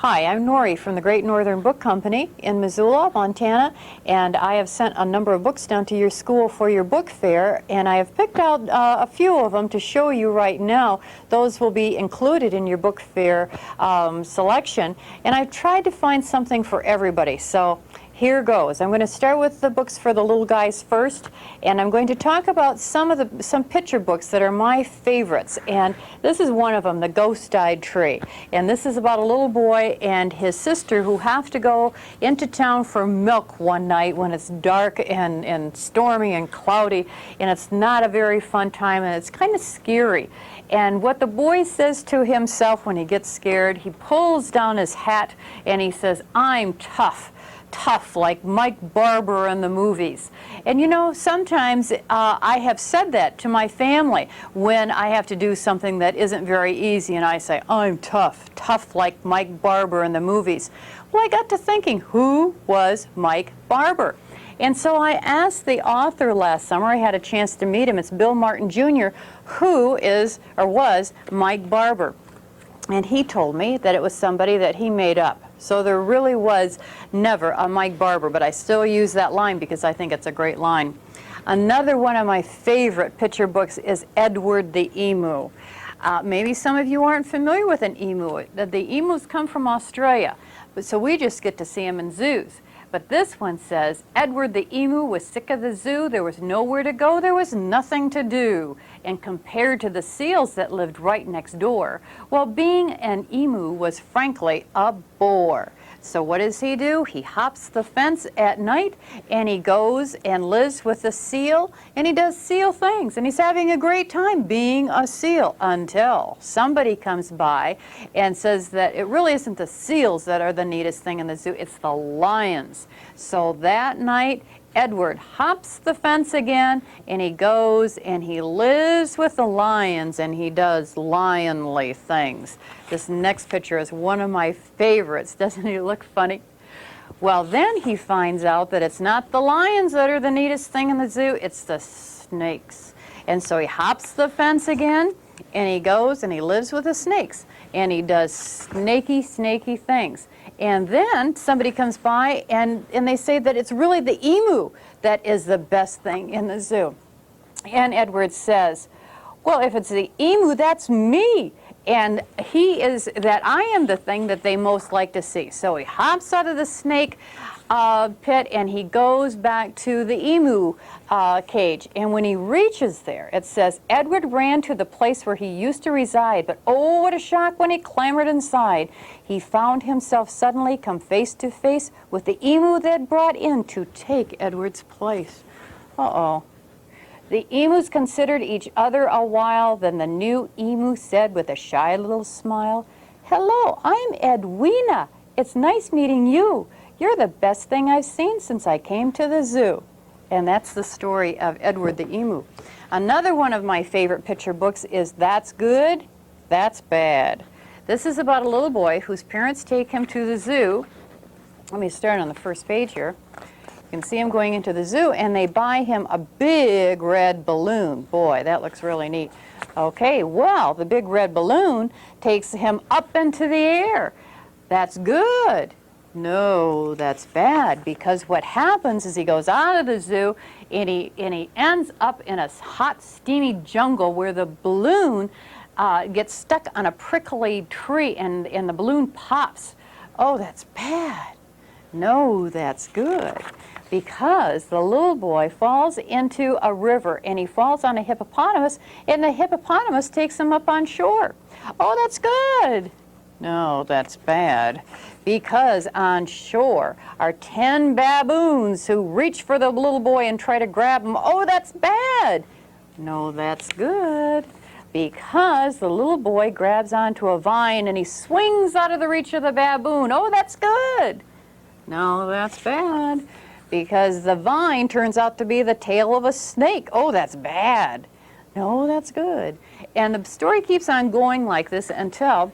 Hi, I'm Norie from the Great Northern Book Company in Missoula, Montana, and I have sent a number of books down to your school for your book fair, and I have picked out a few of them to show you right now. Those will be included in your book fair selection, and I've tried to find something for everybody. So here goes. I'm going to start with the books for the little guys first, and I'm going to talk about some picture books that are my favorites. And this is one of them, The Ghost-Eyed Tree. And this is about a little boy and his sister who have to go into town for milk one night when it's dark and stormy and cloudy, and it's not a very fun time, and it's kind of scary. And what the boy says to himself when he gets scared, he pulls down his hat and he says, "I'm tough. Tough like Mike Barber in the movies." And you know, sometimes I have said that to my family when I have to do something that isn't very easy, and I say, "I'm tough, tough like Mike Barber in the movies." Well, I got to thinking, who was Mike Barber? And so I asked the author last summer, I had a chance to meet him, it's Bill Martin Jr., who is or was Mike Barber. And he told me that it was somebody that he made up. So there really was never a Mike Barber, but I still use that line because I think it's a great line. Another one of my favorite picture books is Edward the Emu. Maybe some of you aren't familiar with an emu. The emus come from Australia, so we just get to see them in zoos. But this one says, Edward the Emu was sick of the zoo, there was nowhere to go, there was nothing to do. And compared to the seals that lived right next door, well, being an emu was frankly a bore. So what does he do? He hops the fence at night and he goes and lives with the seal and he does seal things and he's having a great time being a seal until somebody comes by and says that it really isn't the seals that are the neatest thing in the zoo, it's the lions. So that night Edward hops the fence again and he goes and he lives with the lions and he does lionly things. This next picture is one of my favorites. Doesn't he look funny? Well, then he finds out that it's not the lions that are the neatest thing in the zoo, it's the snakes. And so he hops the fence again and he goes and he lives with the snakes and he does snaky things. And then somebody comes by and they say that it's really the emu that is the best thing in the zoo. And Edward says, well, if it's the emu, that's me. And he is that I am the thing that they most like to see. So he hops out of the snake pit and he goes back to the emu cage. And when he reaches there, it says, Edward ran to the place where he used to reside, but oh, what a shock when he clambered inside. He found himself suddenly come face to face with the emu that brought in to take Edward's place. Uh-oh. The emus considered each other a while, then the new emu said with a shy little smile, "Hello, I'm Edwina. It's nice meeting you. You're the best thing I've seen since I came to the zoo." And that's the story of Edward the Emu. Another one of my favorite picture books is That's Good, That's Bad. This is about a little boy whose parents take him to the zoo. Let me start on the first page here. You can see him going into the zoo and they buy him a big red balloon. Boy, that looks really neat. Okay, well, the big red balloon takes him up into the air. That's good. No, that's bad, because what happens is he goes out of the zoo and he ends up in a hot, steamy jungle where the balloon gets stuck on a prickly tree and the balloon pops. Oh, that's bad. No, that's good, because the little boy falls into a river and he falls on a hippopotamus and the hippopotamus takes him up on shore. Oh, that's good. No, that's bad, because on shore are 10 baboons who reach for the little boy and try to grab him. Oh, that's bad. No, that's good, because the little boy grabs onto a vine and he swings out of the reach of the baboon. Oh, that's good. No, that's bad, because the vine turns out to be the tail of a snake. Oh, that's bad. No, that's good. And the story keeps on going like this until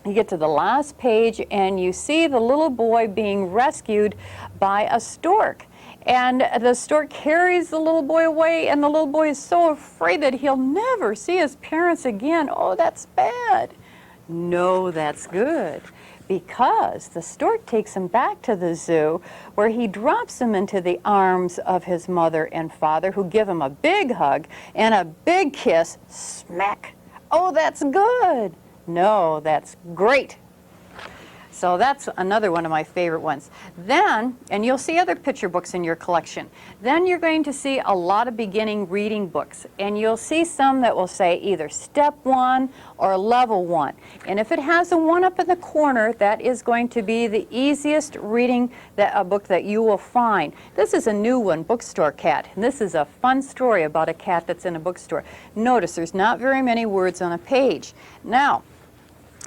you get to the last page and you see the little boy being rescued by a stork. And the stork carries the little boy away and the little boy is so afraid that he'll never see his parents again. Oh, that's bad. No, that's good. Because the stork takes him back to the zoo where he drops him into the arms of his mother and father, who give him a big hug and a big kiss. Smack. Oh, that's good. No, that's great. So that's another one of my favorite ones. Then, and you'll see other picture books in your collection, then you're going to see a lot of beginning reading books. And you'll see some that will say either step 1 or level 1. And if it has a 1 up in the corner, that is going to be the easiest reading book that you will find. This is a new one, Bookstore Cat. And this is a fun story about a cat that's in a bookstore. Notice there's not very many words on a page. Now,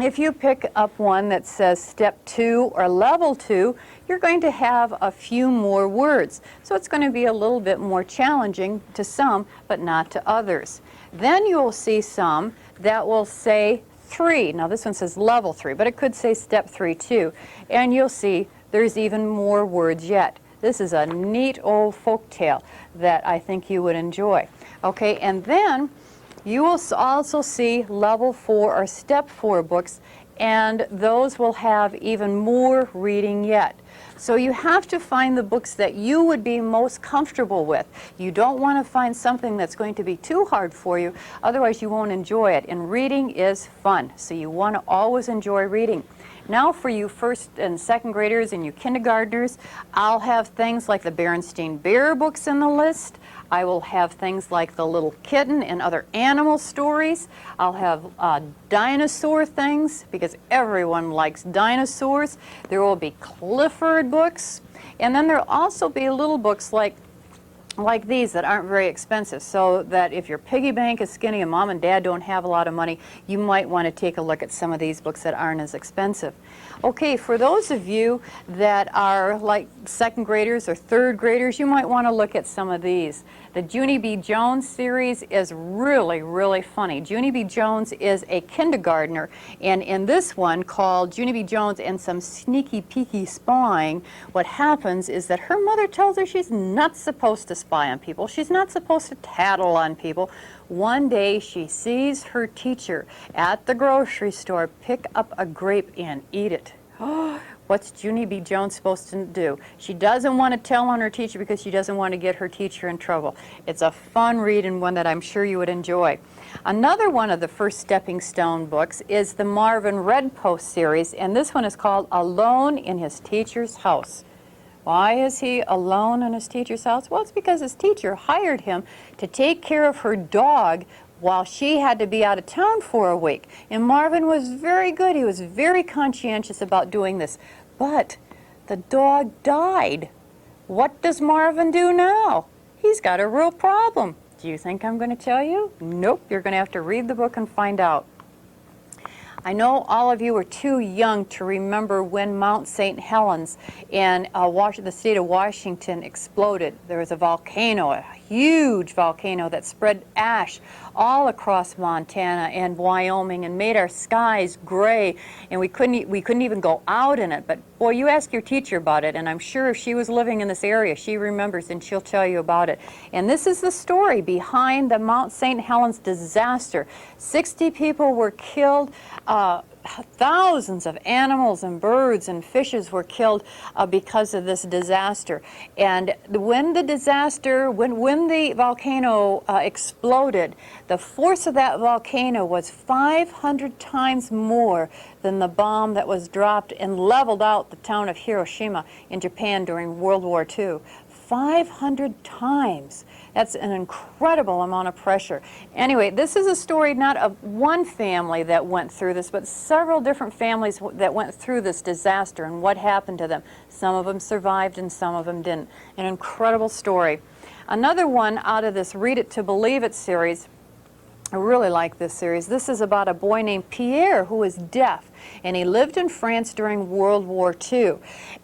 if you pick up one that says step 2 or level 2, you're going to have a few more words. So it's going to be a little bit more challenging to some, but not to others. Then you will see some that will say 3. Now this one says level 3, but it could say step 3 too. And you'll see there's even more words yet. This is a neat old folk tale that I think you would enjoy. Okay, and then you will also see level 4 or step 4 books, and those will have even more reading yet. So you have to find the books that you would be most comfortable with. You don't want to find something that's going to be too hard for you, otherwise you won't enjoy it. And reading is fun, so you want to always enjoy reading. Now for you first and second graders and you kindergartners, I'll have things like the Berenstain Bear books in the list. I will have things like the Little Kitten and other animal stories. I'll have dinosaur things because everyone likes dinosaurs. There will be Clifford books. And then there'll also be little books like these that aren't very expensive, so that if your piggy bank is skinny and mom and dad don't have a lot of money, you might want to take a look at some of these books that aren't as expensive. Okay, for those of you that are like second graders or third graders, you might want to look at some of these. The Junie B. Jones series is really, really funny. Junie B. Jones is a kindergartner, and in this one called Junie B. Jones and Some Sneaky Peeky Spying, what happens is that her mother tells her she's not supposed to spy on people. She's not supposed to tattle on people. One day she sees her teacher at the grocery store pick up a grape and eat it. What's Junie B. Jones supposed to do? She doesn't want to tell on her teacher because she doesn't want to get her teacher in trouble. It's a fun read and one that I'm sure you would enjoy. Another one of the first stepping stone books is the Marvin Redpost series, and this one is called Alone in His Teacher's House. Why is he alone in his teacher's house? Well, it's because his teacher hired him to take care of her dog while she had to be out of town for a week. And Marvin was very good. He was very conscientious about doing this. But the dog died. What does Marvin do now? He's got a real problem. Do you think I'm going to tell you? Nope. You're going to have to read the book and find out. I know all of you are too young to remember when Mount St. Helens in the state of Washington exploded. There was a volcano, a huge volcano that spread ash all across Montana and Wyoming and made our skies gray, and we couldn't even go out in it. But boy, you ask your teacher about it, and I'm sure if she was living in this area, she remembers and she'll tell you about it. And this is the story behind the Mount St. Helens disaster. 60 people were killed. Thousands of animals and birds and fishes were killed because of this disaster. And when the volcano exploded, the force of that volcano was 500 times more than the bomb that was dropped and leveled out the town of Hiroshima in Japan during World War II. 500 times. That's an incredible amount of pressure. Anyway, this is a story not of one family that went through this, but several different families that went through this disaster and what happened to them. Some of them survived and some of them didn't. An incredible story. Another one out of this Read It to Believe It series, I really like this series. This is about a boy named Pierre who is deaf, and he lived in France during World War II.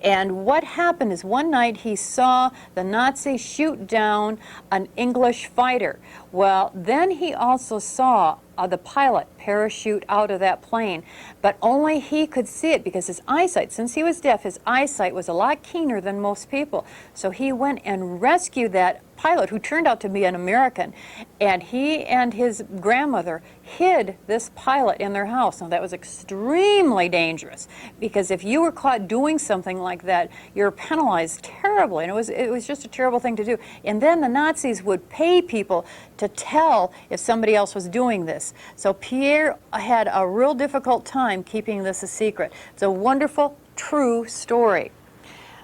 And what happened is one night he saw the Nazis shoot down an English fighter. Well, then he also saw the pilot parachute out of that plane, but only he could see it because his eyesight, since he was deaf, his eyesight was a lot keener than most people. So he went and rescued that pilot, who turned out to be an American, and he and his grandmother hid this pilot in their house. Now that was extremely dangerous, because if you were caught doing something like that, you're penalized terribly, and it was just a terrible thing to do. And then the Nazis would pay people to tell if somebody else was doing this. So Pierre had a real difficult time keeping this a secret. It's a wonderful, true story.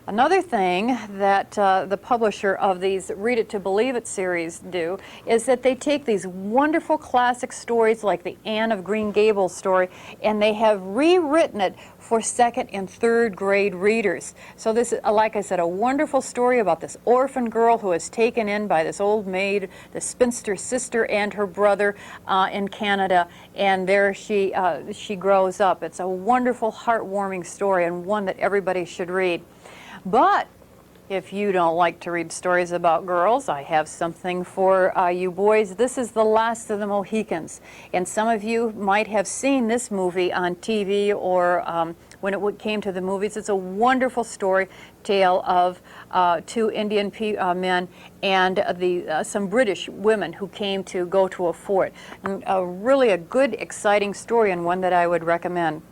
Another thing that the publisher of these Read It to Believe It series do is that they take these wonderful classic stories like the Anne of Green Gables story, and they have rewritten it for second and third grade readers. So this is, like I said, a wonderful story about this orphan girl who is taken in by this old maid, the spinster sister, and her brother in Canada, and there she grows up. It's a wonderful, heartwarming story, and one that everybody should read. But if you don't like to read stories about girls, I have something for you boys. This is The Last of the Mohicans. And some of you might have seen this movie on TV or when it came to the movies. It's a wonderful story tale of two Indian men and some British women who came to go to a fort. And, really a good, exciting story, and one that I would recommend.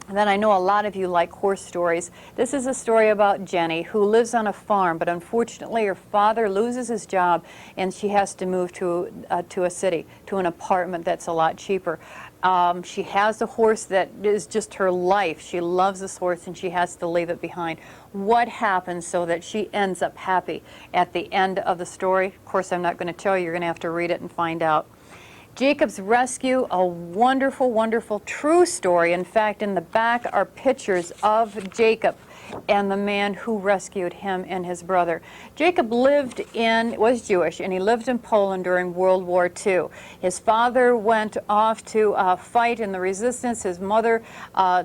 And then I know a lot of you like horse stories. This is a story about Jenny, who lives on a farm, but unfortunately her father loses his job and she has to move to a city, to an apartment that's a lot cheaper. She has a horse that is just her life. She loves this horse and she has to leave it behind. What happens so that she ends up happy at the end of the story? Of course, I'm not going to tell you. You're going to have to read it and find out. Jacob's Rescue, a wonderful, wonderful, true story. In fact, in the back are pictures of Jacob and the man who rescued him and his brother. Jacob was Jewish, and he lived in Poland during World War II. His father went off to fight in the resistance. His mother,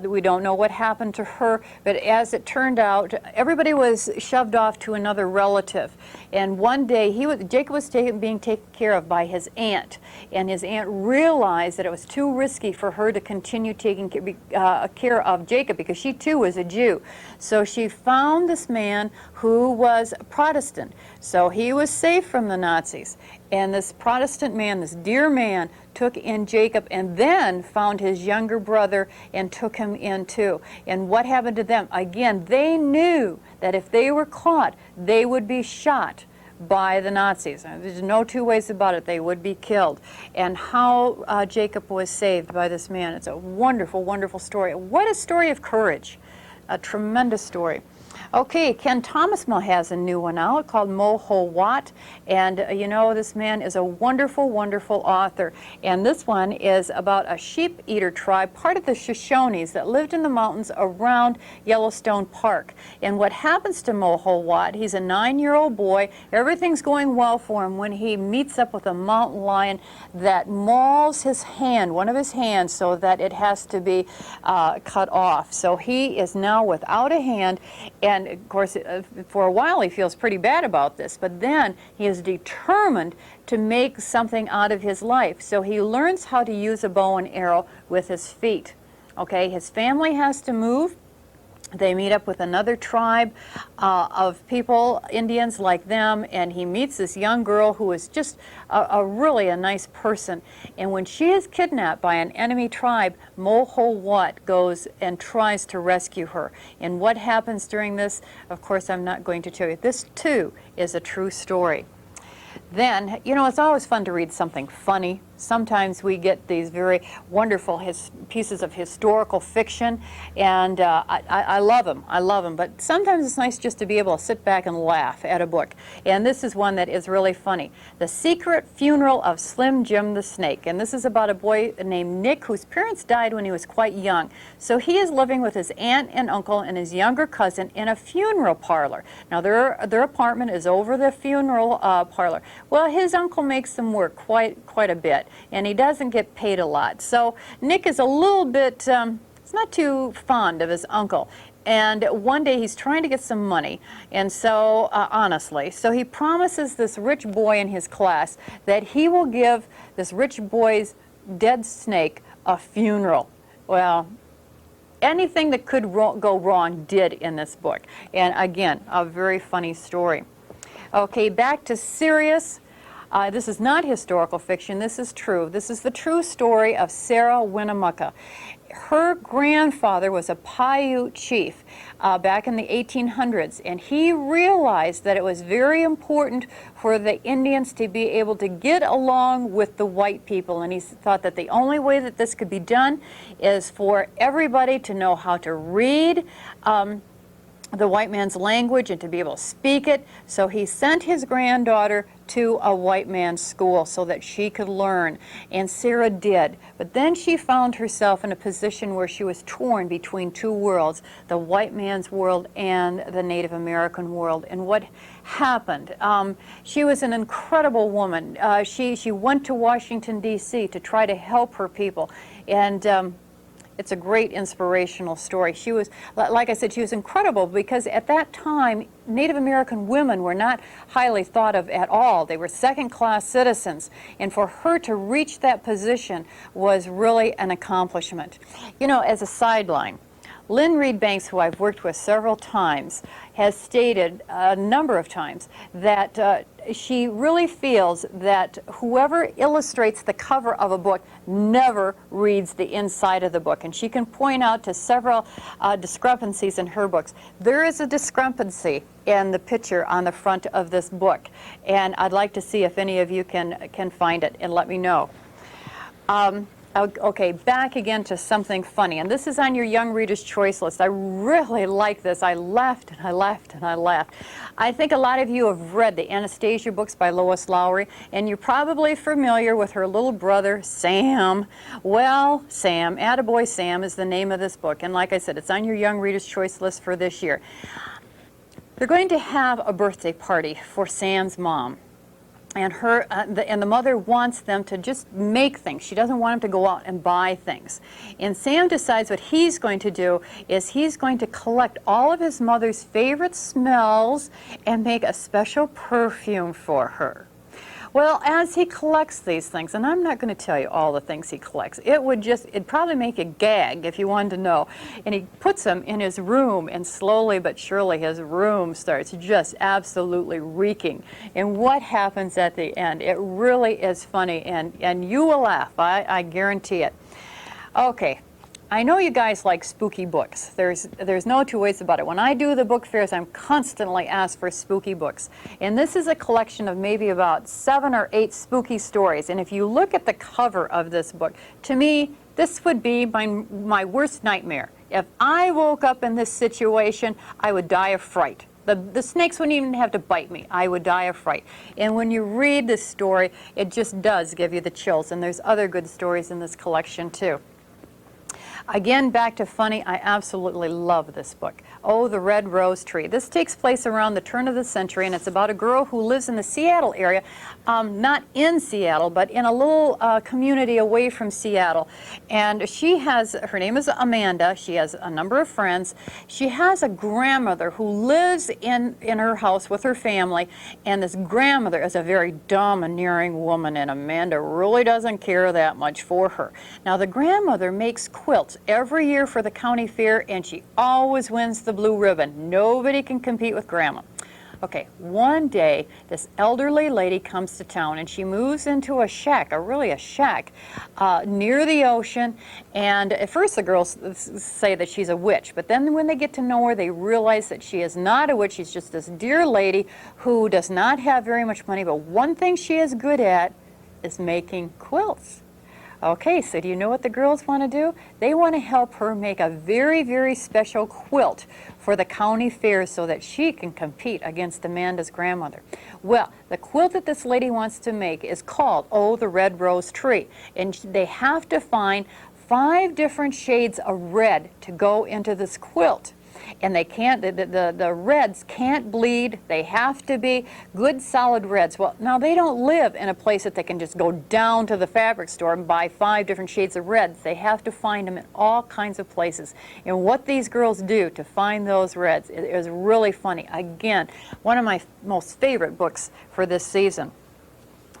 we don't know what happened to her, but as it turned out, everybody was shoved off to another relative. And one day, Jacob was being taken care of by his aunt, and his aunt realized that it was too risky for her to continue taking care of Jacob, because she too was a Jew. So she found this man who was Protestant. So he was safe from the Nazis. And this Protestant man, this dear man, took in Jacob and then found his younger brother and took him in too. And what happened to them? Again, they knew that if they were caught, they would be shot by the Nazis. There's no two ways about it. They would be killed. And how Jacob was saved by this man. It's a wonderful, wonderful story. What a story of courage. A tremendous story. Okay, Ken Thomasma has a new one out called Moho Wat, and you know, this man is a wonderful, wonderful author. And this one is about a sheep eater tribe, part of the Shoshones, that lived in the mountains around Yellowstone Park. And what happens to Moho Wat, he's a 9-year-old boy, everything's going well for him when he meets up with a mountain lion that mauls his hand, one of his hands, so that it has to be cut off. So he is now without a hand, and of course, for a while he feels pretty bad about this, but then he is determined to make something out of his life. So he learns how to use a bow and arrow with his feet. Okay, his family has to move. They meet up with another tribe of people, Indians like them, and he meets this young girl who is just really a nice person. And when she is kidnapped by an enemy tribe, Moho Wat goes and tries to rescue her. And what happens during this, of course, I'm not going to tell you. This, too, is a true story. Then, you know, it's always fun to read something funny. Sometimes we get these very wonderful pieces of historical fiction, and I love them. I love them. But sometimes it's nice just to be able to sit back and laugh at a book. And this is one that is really funny. The Secret Funeral of Slim Jim the Snake. And this is about a boy named Nick whose parents died when he was quite young. So he is living with his aunt and uncle and his younger cousin in a funeral parlor. Now their apartment is over the funeral parlor. Well, his uncle makes them work quite a bit, and he doesn't get paid a lot. So Nick is a little bit, he's not too fond of his uncle. And one day he's trying to get some money, and so, honestly, so he promises this rich boy in his class that he will give this rich boy's dead snake a funeral. Well, anything that could go wrong did in this book. And again, a very funny story. Okay, back to serious. This is not historical fiction. This is true. This is the true story of Sarah Winnemucca. Her grandfather was a Paiute chief back in the 1800s, and he realized that it was very important for the Indians to be able to get along with the white people, and he thought that the only way that this could be done is for everybody to know how to read the white man's language and to be able to speak it. So he sent his granddaughter to a white man's school so that she could learn, and Sarah did. But then she found herself in a position where she was torn between two worlds, the white man's world and the Native American world. And what happened? She was an incredible woman. She went to Washington, D.C. to try to help her people, and it's a great inspirational story. She was, like I said, she was incredible because at that time, Native American women were not highly thought of at all. They were second-class citizens, and for her to reach that position was really an accomplishment. You know, as a sideline, Lynn Reed Banks, who I've worked with several times, has stated a number of times that she really feels that whoever illustrates the cover of a book never reads the inside of the book. And she can point out to several discrepancies in her books. There is a discrepancy in the picture on the front of this book, and I'd like to see if any of you can find it and let me know. Okay, back again to something funny, and this is on your Young Reader's Choice list. I really like this. I laughed and I laughed and I laughed. I think a lot of you have read the Anastasia books by Lois Lowry, and you're probably familiar with her little brother, Sam. Well, Sam, Attaboy Sam is the name of this book, and like I said, it's on your Young Reader's Choice list for this year. They're going to have a birthday party for Sam's mom. And the mother wants them to just make things. She doesn't want them to go out and buy things. And Sam decides what he's going to do is he's going to collect all of his mother's favorite smells and make a special perfume for her. Well, as he collects these things, and I'm not going to tell you all the things he collects, it'd probably make you gag if you wanted to know. And he puts them in his room, and slowly but surely his room starts just absolutely reeking. And what happens at the end? It really is funny, and you will laugh, I guarantee it. Okay. I know you guys like spooky books. There's no two ways about it. When I do the book fairs, I'm constantly asked for spooky books. And this is a collection of maybe about 7 or 8 spooky stories. And if you look at the cover of this book, to me, this would be my worst nightmare. If I woke up in this situation, I would die of fright. The snakes wouldn't even have to bite me. I would die of fright. And when you read this story, it just does give you the chills. And there's other good stories in this collection, too. Again, back to funny, I absolutely love this book. Oh, the Red Rose Tree. This takes place around the turn of the century, and it's about a girl who lives in the Seattle area, not in Seattle, but in a little community away from Seattle. And her name is Amanda. She has a number of friends. She has a grandmother who lives in her house with her family, and this grandmother is a very domineering woman, and Amanda really doesn't care that much for her. Now, the grandmother makes quilts every year for the county fair, and she always wins the blue ribbon. Nobody can compete with Grandma. Okay, one day, this elderly lady comes to town, and she moves into a shack, really a shack, near the ocean. And at first the girls say that she's a witch, but then when they get to know her, they realize that she is not a witch. She's just this dear lady who does not have very much money, but one thing she is good at is making quilts. Okay, so do you know what the girls want to do? They want to help her make a very, very special quilt for the county fair so that she can compete against Amanda's grandmother. Well, the quilt that this lady wants to make is called Oh, the Red Rose Tree. And they have to find 5 different shades of red to go into this quilt. And they can't, the reds can't bleed. They have to be good solid reds. Well, now they don't live in a place that they can just go down to the fabric store and buy 5 different shades of reds. They have to find them in all kinds of places. And what these girls do to find those reds is really funny. Again, one of my most favorite books for this season.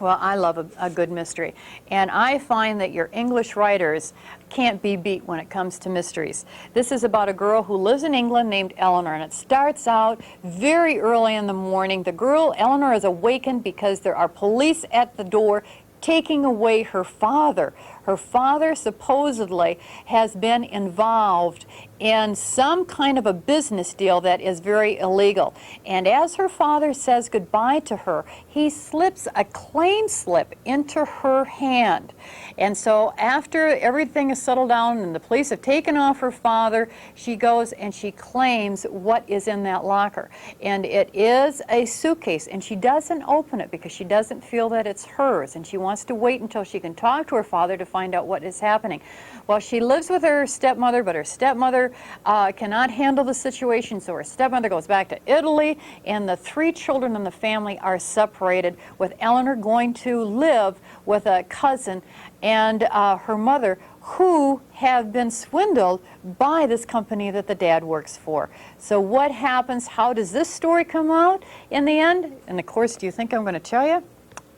Well, I love a good mystery, and I find that your English writers can't be beat when it comes to mysteries. This is about a girl who lives in England named Eleanor, and it starts out very early in the morning. The girl, Eleanor, is awakened because there are police at the door taking away her father. Her father supposedly has been involved in some kind of a business deal that is very illegal. And as her father says goodbye to her, he slips a claim slip into her hand. And so after everything is settled down and the police have taken off her father, she goes and she claims what is in that locker. And it is a suitcase, and she doesn't open it because she doesn't feel that it's hers, and she wants to wait until she can talk to her father to find out what is happening. Well, she lives with her stepmother, but her stepmother cannot handle the situation, so her stepmother goes back to Italy, and the 3 children in the family are separated, with Eleanor going to live with a cousin and her mother, who have been swindled by this company that the dad works for. So what happens? How does this story come out in the end? And of course, do you think I'm going to tell you?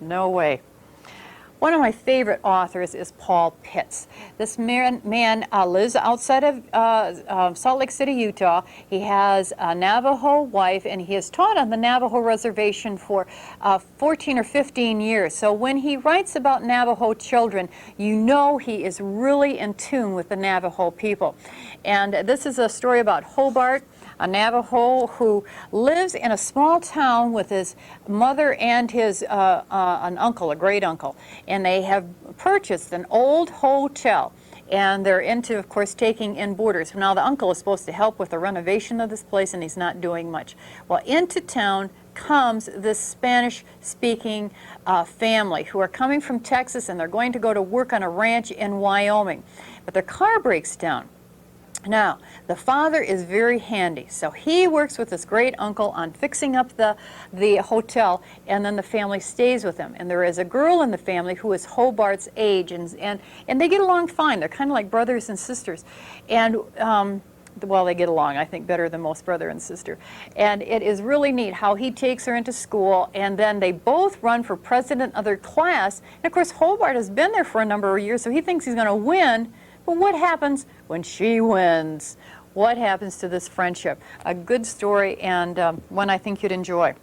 No way. One of my favorite authors is Paul Pitts. This man lives outside of Salt Lake City, Utah. He has a Navajo wife, and he has taught on the Navajo reservation for 14 or 15 years. So when he writes about Navajo children, you know he is really in tune with the Navajo people. And this is a story about Hobart, a Navajo who lives in a small town with his mother and his an uncle, a great uncle, and they have purchased an old hotel, and they're into, of course, taking in boarders. Now the uncle is supposed to help with the renovation of this place, and he's not doing much. Well, into town comes this Spanish-speaking family who are coming from Texas, and they're going to go to work on a ranch in Wyoming, but their car breaks down. Now, the father is very handy, so he works with this great uncle on fixing up the hotel, and then the family stays with him. And there is a girl in the family who is Hobart's age, and they get along fine. They're kind of like brothers and sisters. And, well, they get along, I think, better than most brother and sister. And it is really neat how he takes her into school, and then they both run for president of their class. And, of course, Hobart has been there for a number of years, so he thinks he's going to win. But what happens when she wins? What happens to this friendship? A good story, and one I think you'd enjoy.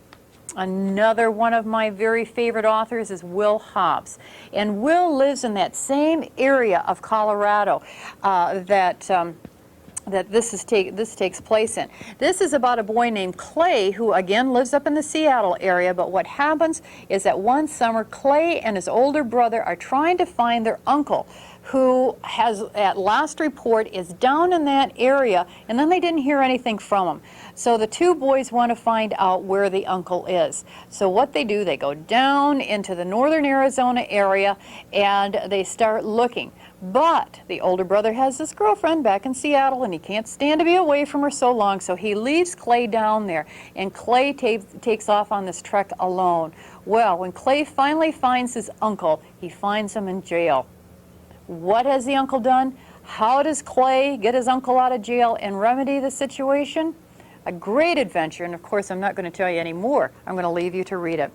Another one of my very favorite authors is Will Hobbs. And Will lives in that same area of Colorado that this takes place in. This is about a boy named Clay, who again lives up in the Seattle area, but what happens is that one summer Clay and his older brother are trying to find their uncle, who has, at last report, is down in that area, and then they didn't hear anything from him. So the 2 boys want to find out where the uncle is. So what they do, they go down into the northern Arizona area, and they start looking. But the older brother has this girlfriend back in Seattle, and he can't stand to be away from her so long, so he leaves Clay down there, and Clay takes off on this trek alone. Well, when Clay finally finds his uncle, he finds him in jail. What has the uncle done? How does Clay get his uncle out of jail and remedy the situation? A great adventure, and of course I'm not going to tell you any more. I'm going to leave you to read it.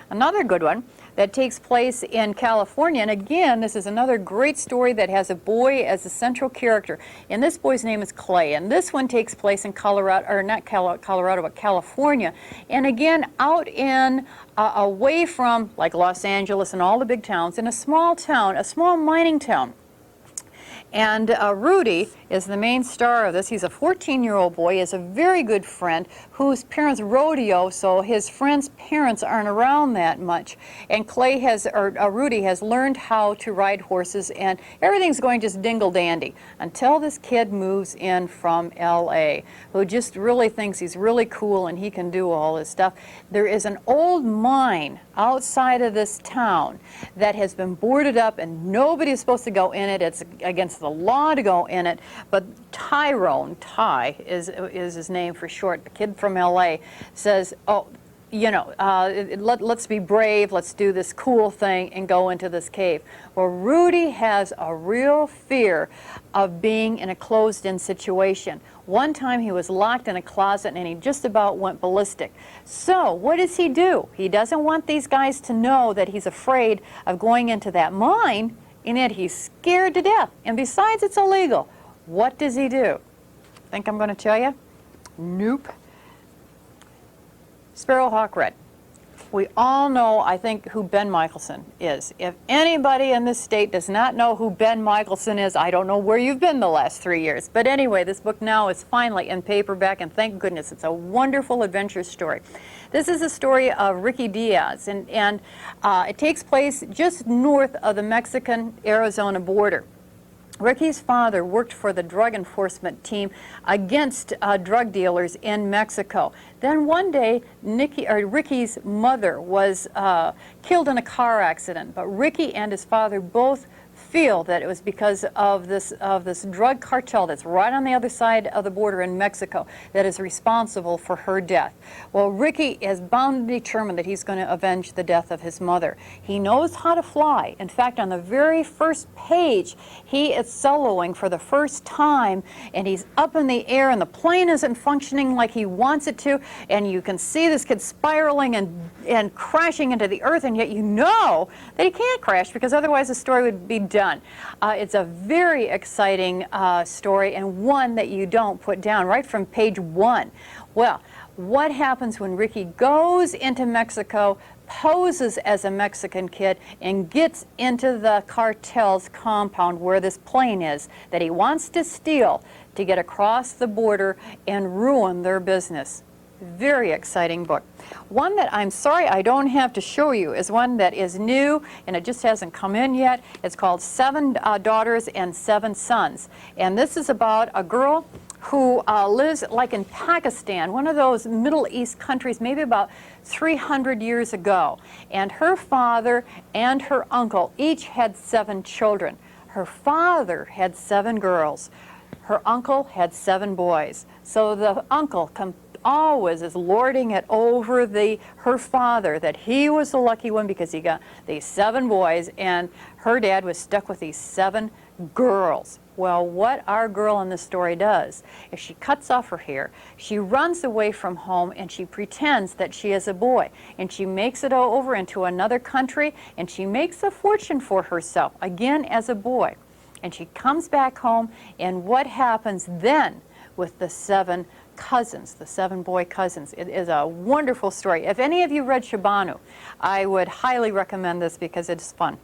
Another good one that takes place in California, and again, this is another great story that has a boy as the central character, and this boy's name is Clay, and this one takes place in Colorado, or not Colorado, but California, and again, out in, away from, like Los Angeles and all the big towns, in a small town, a small mining town. And Rudy is the main star of this. He's a 14-year-old boy. He has a very good friend whose parents rodeo, so his friend's parents aren't around that much. And Rudy has learned how to ride horses, and everything's going just dingle-dandy until this kid moves in from L.A., who just really thinks he's really cool and he can do all this stuff. There is an old mine outside of this town that has been boarded up, and nobody is supposed to go in it. It's against the law to go in it, but Tyrone, Ty is his name for short, the kid from LA, says, oh, you know, let's be brave, let's do this cool thing and go into this cave. Well, Rudy has a real fear of being in a closed-in situation. One time he was locked in a closet and he just about went ballistic. So what does he do? He doesn't want these guys to know that he's afraid of going into that mine, and yet he's scared to death. And besides, it's illegal. What does he do? Think I'm going to tell you? Nope. Sparrowhawk Red. We all know, I think, who Ben Michelson is. If anybody in this state does not know who Ben Michelson is, I don't know where you've been the last 3 years. But anyway, this book now is finally in paperback, and thank goodness, it's a wonderful adventure story. This is a story of Ricky Diaz, and it takes place just north of the Mexican-Arizona border. Ricky's father worked for the drug enforcement team against drug dealers in Mexico. Then one day, Ricky's mother was killed in a car accident, but Ricky and his father both feel that it was because of this drug cartel that's right on the other side of the border in Mexico that is responsible for her death. Well, Ricky is bound and determined that he's going to avenge the death of his mother. He knows how to fly. In fact, on the very first page, he is soloing for the first time, and he's up in the air, and the plane isn't functioning like he wants it to, and you can see this kid spiraling and crashing into the earth, and yet you know that he can't crash because otherwise the story would be done. It's a very exciting story, and one that you don't put down right from page 1. Well, what happens when Ricky goes into Mexico, poses as a Mexican kid, and gets into the cartel's compound where this plane is that he wants to steal to get across the border and ruin their business? Very exciting book. One that I'm sorry I don't have to show you is one that is new and it just hasn't come in yet. It's called Seven Daughters and Seven Sons. And this is about a girl who lives like in Pakistan, one of those Middle East countries, maybe about 300 years ago. And her father and her uncle each had 7 children. Her father had 7 girls. Her uncle had 7 boys. So the uncle always is lording it over her father that he was the lucky one because he got these 7 boys, and her dad was stuck with these 7 girls. Well, what our girl in this story does is she cuts off her hair, she runs away from home, and she pretends that she is a boy, and she makes it over into another country, and she makes a fortune for herself, again as a boy. And she comes back home, and what happens then with the 7 cousins, the 7 boy cousins? It is a wonderful story. If any of you read Shabanu, I would highly recommend this because it's fun.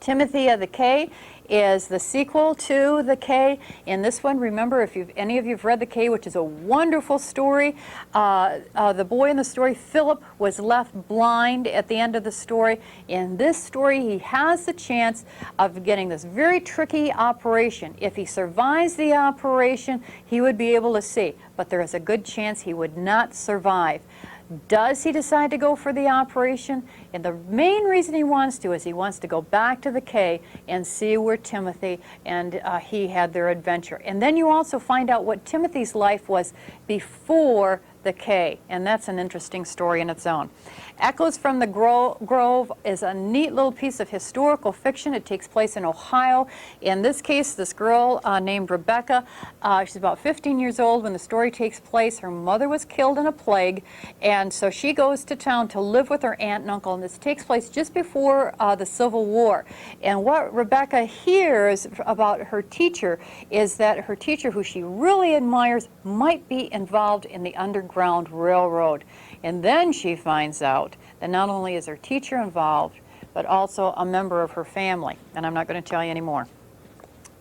Timothy of the K is the sequel to The K. In this one, remember, if any of you have read The K, which is a wonderful story, the boy in the story, Philip, was left blind at the end of the story. In this story, he has the chance of getting this very tricky operation. If he survives the operation, he would be able to see, but there is a good chance he would not survive. Does he decide to go for the operation? And the main reason he wants to is he wants to go back to the K and see where Timothy and he had their adventure. And then you also find out what Timothy's life was before the K, and that's an interesting story in its own. Echoes from the Grove is a neat little piece of historical fiction. It takes place in Ohio. In this case, this girl named Rebecca, she's about 15 years old when the story takes place. Her mother was killed in a plague, and so she goes to town to live with her aunt and uncle, and this takes place just before the Civil War. And what Rebecca hears about her teacher is that her teacher, who she really admires, might be involved in the Underground Railroad. And then she finds out that not only is her teacher involved, but also a member of her family. And I'm not going to tell you anymore.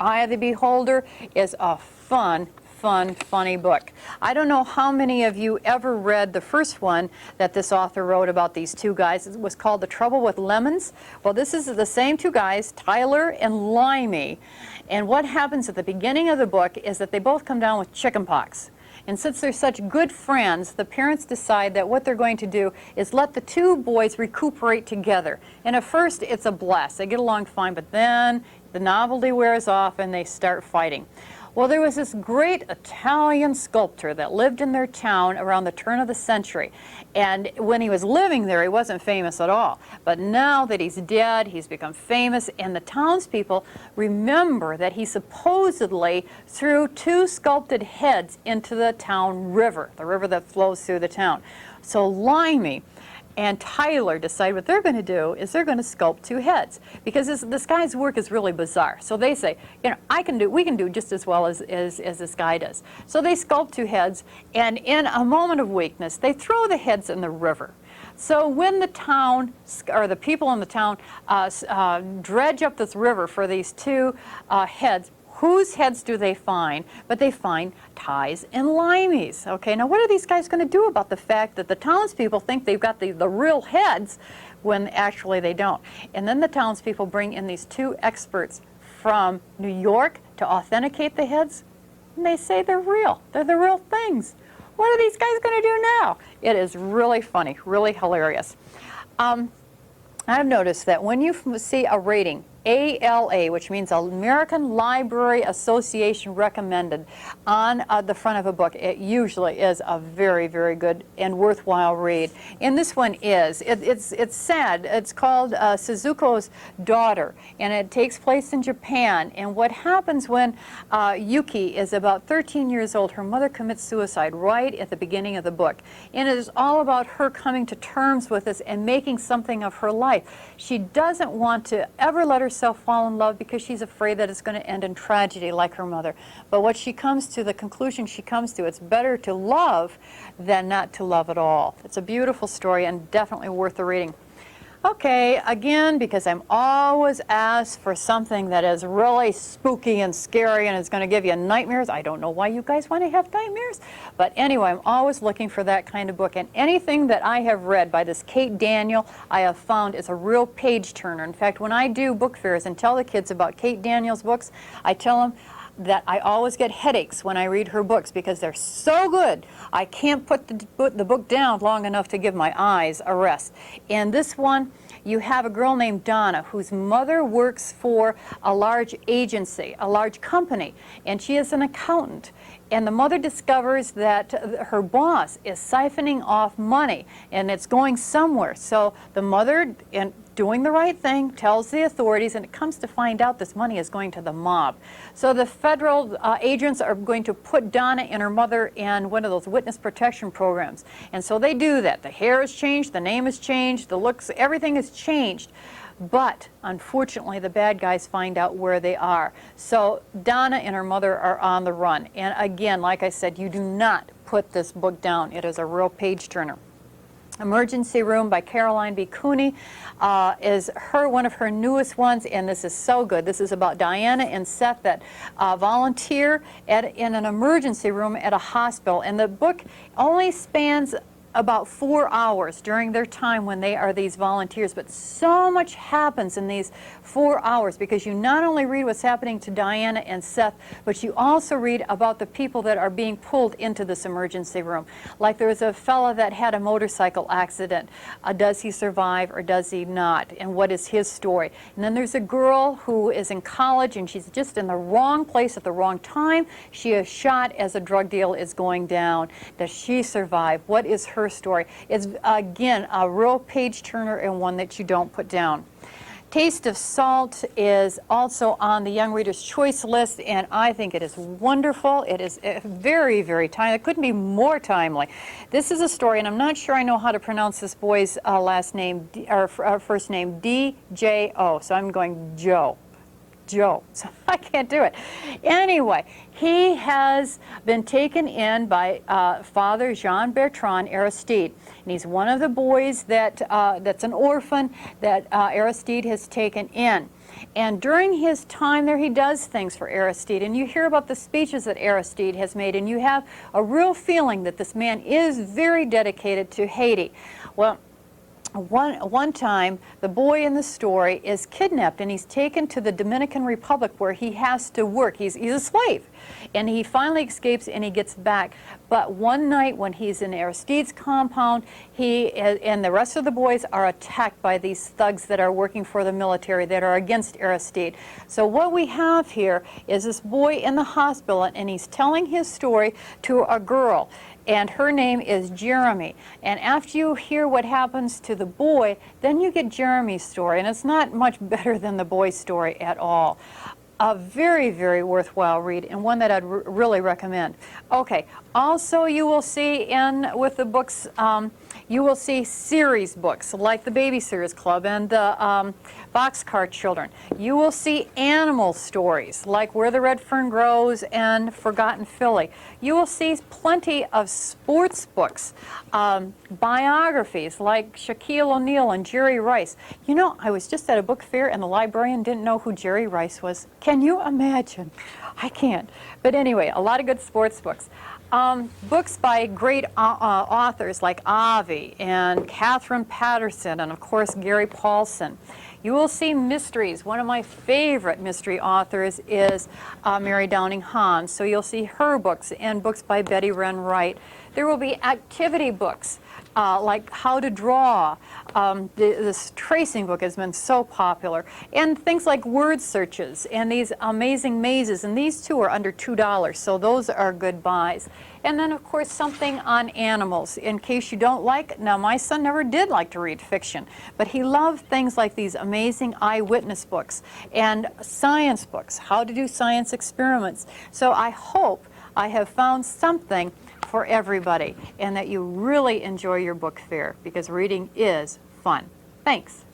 Eye of the Beholder is a funny book. I don't know how many of you ever read the first one that this author wrote about these 2 guys. It was called The Trouble with Lemons. Well, this is the same 2 guys, Tyler and Limey. And what happens at the beginning of the book is that they both come down with chickenpox. And since they're such good friends, the parents decide that what they're going to do is let the 2 boys recuperate together. And at first, it's a blast. They get along fine, but then the novelty wears off and they start fighting. Well, there was this great Italian sculptor that lived in their town around the turn of the century. And when he was living there, he wasn't famous at all. But now that he's dead, he's become famous, and the townspeople remember that he supposedly threw 2 sculpted heads into the town river, the river that flows through the town. So Limey and Tyler decide what they're going to do is they're going to sculpt 2 heads, because this guy's work is really bizarre. So they say, you know, we can do just as well as this guy does. So they sculpt 2 heads, and in a moment of weakness, they throw the heads in the river. So when the town, or the people in the town, dredge up this river for these 2 heads, whose heads do they find? But they find Ty's and Limey's. Okay, now what are these guys going to do about the fact that the townspeople think they've got the real heads when actually they don't? And then the townspeople bring in these 2 experts from New York to authenticate the heads, and they say they're real. They're the real things. What are these guys going to do now? It is really funny, really hilarious. I've noticed that when you see a rating, ALA, which means American Library Association recommended, on the front of a book, it usually is a very, very good and worthwhile read. And this one is. It's sad. It's called Suzuko's Daughter, and it takes place in Japan. And what happens when Yuki is about 13 years old, her mother commits suicide right at the beginning of the book. And it is all about her coming to terms with this and making something of her life. She doesn't want to ever let herself fall in love because she's afraid that it's going to end in tragedy like her mother. But what she comes to, the conclusion she comes to, it's better to love than not to love at all. It's a beautiful story and definitely worth the reading. Okay, again, because I'm always asked for something that is really spooky and scary and is going to give you nightmares. I don't know why you guys want to have nightmares, but anyway, I'm always looking for that kind of book. And anything that I have read by this Kate Daniel, I have found is a real page turner. In fact, when I do book fairs and tell the kids about Kate Daniel's books, I tell them that I always get headaches when I read her books because they're so good. I can't put the book down long enough to give my eyes a rest. In this one, you have a girl named Donna whose mother works for a large agency, a large company, and she is an accountant. And the mother discovers that her boss is siphoning off money, and it's going somewhere. So the mother, in doing the right thing, tells the authorities, and it comes to find out this money is going to the mob. So the federal agents are going to put Donna and her mother in one of those witness protection programs. And so they do that. The hair is changed, the name is changed, the looks, everything is changed. But unfortunately, the bad guys find out where they are. So Donna and her mother are on the run. And again, like I said, you do not put this book down. It is a real page turner. Emergency Room by Caroline B. Cooney is one of her newest ones, and this is so good. This is about Diana and Seth that volunteer in an emergency room at a hospital. And the book only spans about 4 hours during their time when they are these volunteers, but so much happens in these 4 hours because you not only read what's happening to Diana and Seth, but you also read about the people that are being pulled into this emergency room. Like there was a fella that had a motorcycle accident. Does he survive or does he not? And what is his story? And then there's a girl who is in college and she's just in the wrong place at the wrong time. She is shot as a drug deal is going down. Does she survive? What is her story? It's again a real page turner and one that you don't put down. Taste of Salt is also on the Young Reader's Choice list, and I think it is wonderful. It is very, very timely. It couldn't be more timely. This is a story, and I'm not sure I know how to pronounce this boy's last name, or first name, D-J-O. So I'm going Joe. So I can't do it. Anyway, he has been taken in by Father Jean-Bertrand Aristide. And he's one of the boys that's an orphan that Aristide has taken in. And during his time there, he does things for Aristide. And you hear about the speeches that Aristide has made, and you have a real feeling that this man is very dedicated to Haiti. Well, one time, the boy in the story is kidnapped and he's taken to the Dominican Republic where he has to work. He's a slave. And he finally escapes and he gets back. But one night when he's in Aristide's compound, he and the rest of the boys are attacked by these thugs that are working for the military that are against Aristide. So what we have here is this boy in the hospital, and he's telling his story to a girl, and her name is Jeremy. And after you hear what happens to the boy, then you get Jeremy's story, and it's not much better than the boy's story at all. A very, very worthwhile read, and one that I'd really recommend. Okay, also you will see with the books, you will see series books like the Babysitters Club and the Boxcar Children. You will see animal stories like Where the Red Fern Grows and Forgotten Filly. You will see plenty of sports books, biographies like Shaquille O'Neal and Jerry Rice. You know, I was just at a book fair and the librarian didn't know who Jerry Rice was. Can you imagine? I can't. But anyway, a lot of good sports books. Books by great authors like Avi and Catherine Patterson and, of course, Gary Paulson. You will see mysteries. One of my favorite mystery authors is Mary Downing Hahn, so you'll see her books and books by Betty Wren Wright. There will be activity books like How to Draw. This tracing book has been so popular. And things like word searches and these amazing mazes. And these two are under $2, so those are good buys. And then, of course, something on animals. In case you don't like, now my son never did like to read fiction, but he loved things like these amazing eyewitness books and science books, how to do science experiments. So I hope I have found something for everybody and that you really enjoy your book fair, because reading is fun. Thanks.